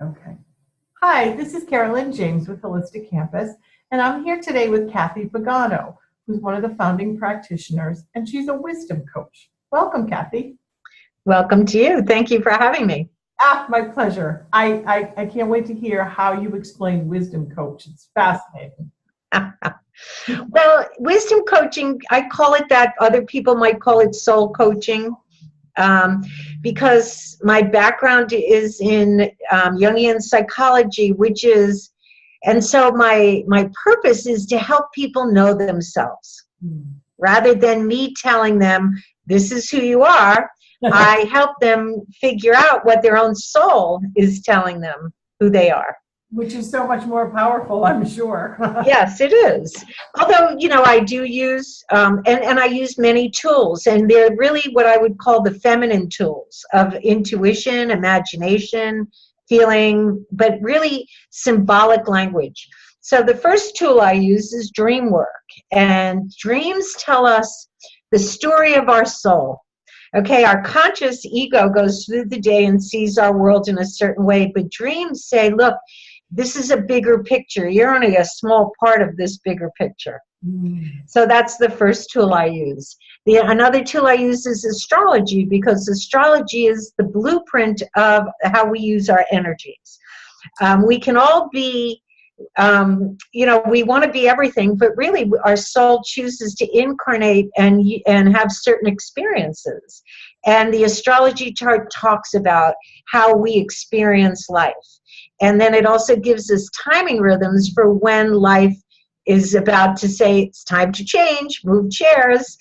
Okay. Hi, this is Carolyn James with Holistic Campus, and I'm here today with Cathy Pagano, who's one of the founding practitioners, and she's a wisdom coach. Welcome, Cathy. Welcome to you. Thank you for having me. My pleasure. I can't wait to hear how you explain wisdom coach. It's fascinating. Well, wisdom coaching, I call it that. Other people might call it soul coaching, um, because my background is in Jungian psychology, and so my purpose is to help people know themselves. Rather than me telling them, this is who you are, I help them figure out what their own soul is telling them who they are. Which is so much more powerful, I'm sure. Yes, it is. Although, I do use, and I use many tools, and they're really what I would call the feminine tools of intuition, imagination, feeling, but really symbolic language. So the first tool I use is dream work, and dreams tell us the story of our soul. Okay, our conscious ego goes through the day and sees our world in a certain way, but dreams say, look, this is a bigger picture. You're only a small part of this bigger picture. So that's the first tool I use. Another tool I use is astrology, because astrology is the blueprint of how we use our energies. We can all be, we want to be everything, but really our soul chooses to incarnate and have certain experiences. And the astrology chart talks about how we experience life. And then it also gives us timing rhythms for when life is about to say, it's time to change, move chairs.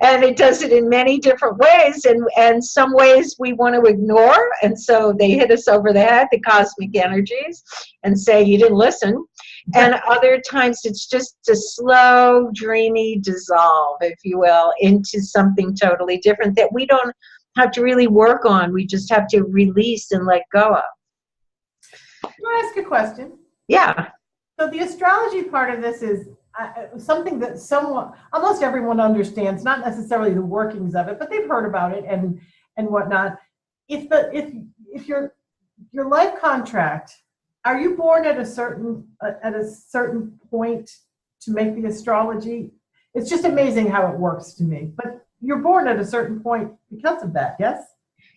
And it does it in many different ways. And some ways we want to ignore. And so they hit us over the head, the cosmic energies, and say, you didn't listen. And other times it's just a slow, dreamy dissolve, if you will, into something totally different that we don't have to really work on. We just have to release and let go of. Can I ask a question? Yeah. So the astrology part of this is something that almost everyone understands, not necessarily the workings of it, but they've heard about it and whatnot. If your life contract, are you born at a certain point to make the astrology? It's just amazing how it works to me. But you're born at a certain point because of that, yes?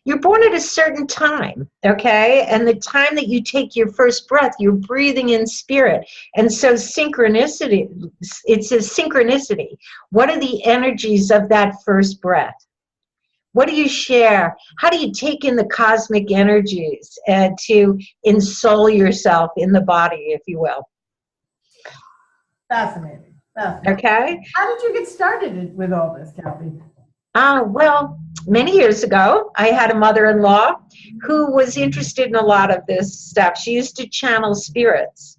You're born at a certain time, okay? And the time that you take your first breath, you're breathing in spirit. And so synchronicity, it's a synchronicity. What are the energies of that first breath? What do you share? How do you take in the cosmic energies and to ensoul yourself in the body, if you will? Fascinating. Okay. How did you get started with all this, Cathy? Well, many years ago, I had a mother-in-law who was interested in a lot of this stuff. She used to channel spirits.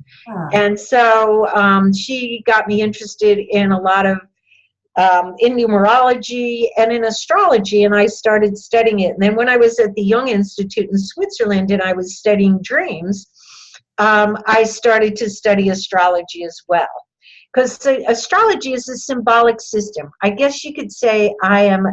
And so she got me interested in a lot of, in numerology and in astrology, and I started studying it. And then when I was at the Jung Institute in Switzerland and I was studying dreams, I started to study astrology as well. Because astrology is a symbolic system. I guess you could say I am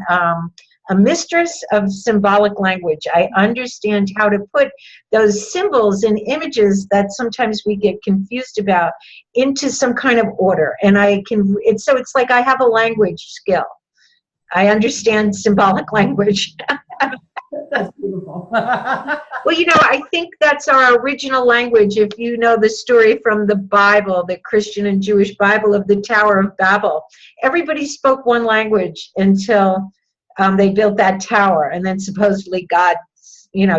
a mistress of symbolic language. I understand how to put those symbols and images that sometimes we get confused about into some kind of order. And it's like I have a language skill. I understand symbolic language. That's beautiful. Well, I think that's our original language. If you know the story from the Bible, the Christian and Jewish Bible of the Tower of Babel, everybody spoke one language until they built that tower. And then supposedly God,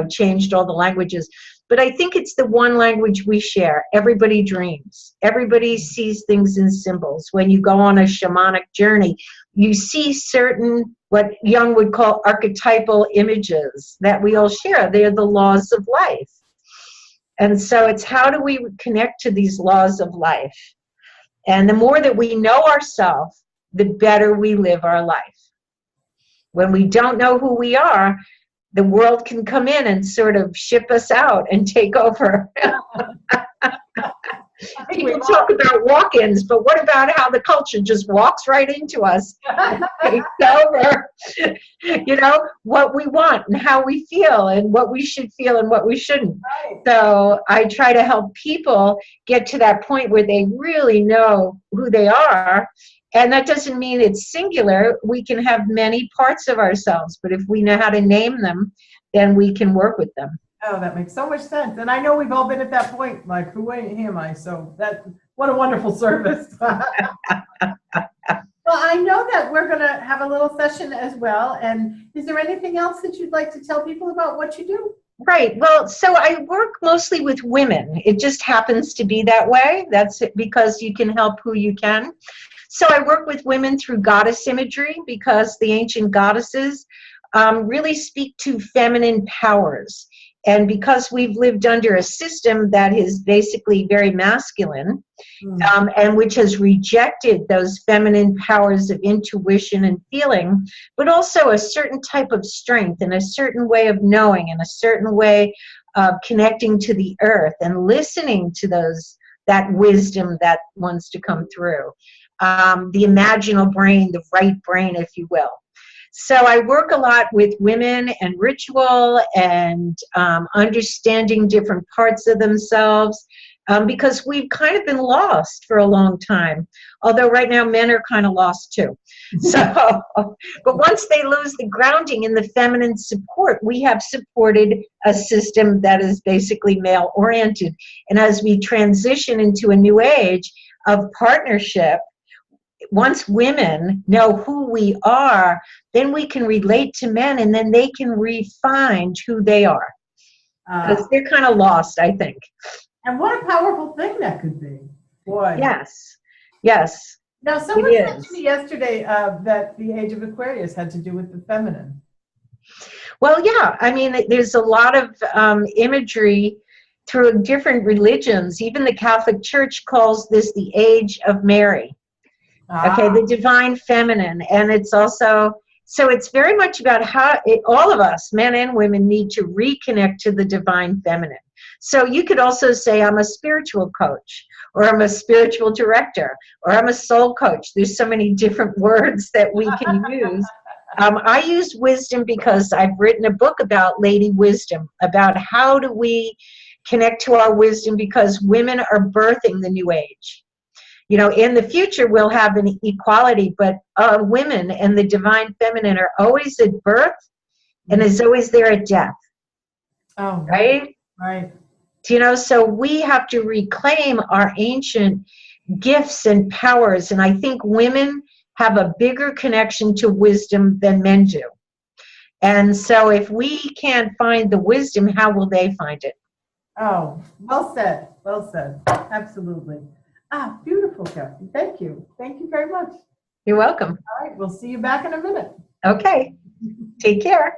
changed all the languages. But I think it's the one language we share. Everybody dreams. Everybody sees things in symbols. When you go on a shamanic journey, you see certain, what Jung would call archetypal images that we all share. They're the laws of life. And so it's how do we connect to these laws of life? And the more that we know ourselves, the better we live our life. When we don't know who we are, the world can come in and sort of ship us out and take over. I think People we've talk about walk-ins, but what about how the culture just walks right into us and takes over, what we want and how we feel and what we should feel and what we shouldn't. Right. So I try to help people get to that point where they really know who they are. And that doesn't mean it's singular. We can have many parts of ourselves, but if we know how to name them, then we can work with them. Oh, that makes so much sense. And I know we've all been at that point, like, who am I? So what a wonderful service. Well, I know that we're going to have a little session as well. And is there anything else that you'd like to tell people about what you do? Right. Well, so I work mostly with women. It just happens to be that way. That's it, because you can help who you can. So I work with women through goddess imagery, because the ancient goddesses really speak to feminine powers. And because we've lived under a system that is basically very masculine, and which has rejected those feminine powers of intuition and feeling, but also a certain type of strength and a certain way of knowing and a certain way of connecting to the earth and listening to that wisdom that wants to come through. The imaginal brain, the right brain, if you will. So I work a lot with women and ritual and understanding different parts of themselves, because we've kind of been lost for a long time. Although right now men are kind of lost too. So, but once they lose the grounding in the feminine support, we have supported a system that is basically male oriented. And as we transition into a new age of partnership, once women know who we are, then we can relate to men, and then they can refine who they are. Because they're kind of lost, I think. And what a powerful thing that could be. Boy. Yes. Yes. Now, someone said to me yesterday that the age of Aquarius had to do with the feminine. Well, yeah. I mean, there's a lot of imagery through different religions. Even the Catholic Church calls this the age of Mary. Okay, the divine feminine. And it's also, so it's very much about how all of us, men and women, need to reconnect to the divine feminine. So you could also say, I'm a spiritual coach, or I'm a spiritual director, or I'm a soul coach. There's so many different words that we can use. I use wisdom because I've written a book about Lady Wisdom, about how do we connect to our wisdom, because women are birthing the new age. In the future, we'll have an equality, but women and the divine feminine are always at birth and is always there at death. Oh, right? Right. So we have to reclaim our ancient gifts and powers. And I think women have a bigger connection to wisdom than men do. And so if we can't find the wisdom, how will they find it? Oh, well said. Well said. Absolutely. Beautiful, Cathy. Thank you. Thank you very much. You're welcome. All right. We'll see you back in a minute. Okay. Take care.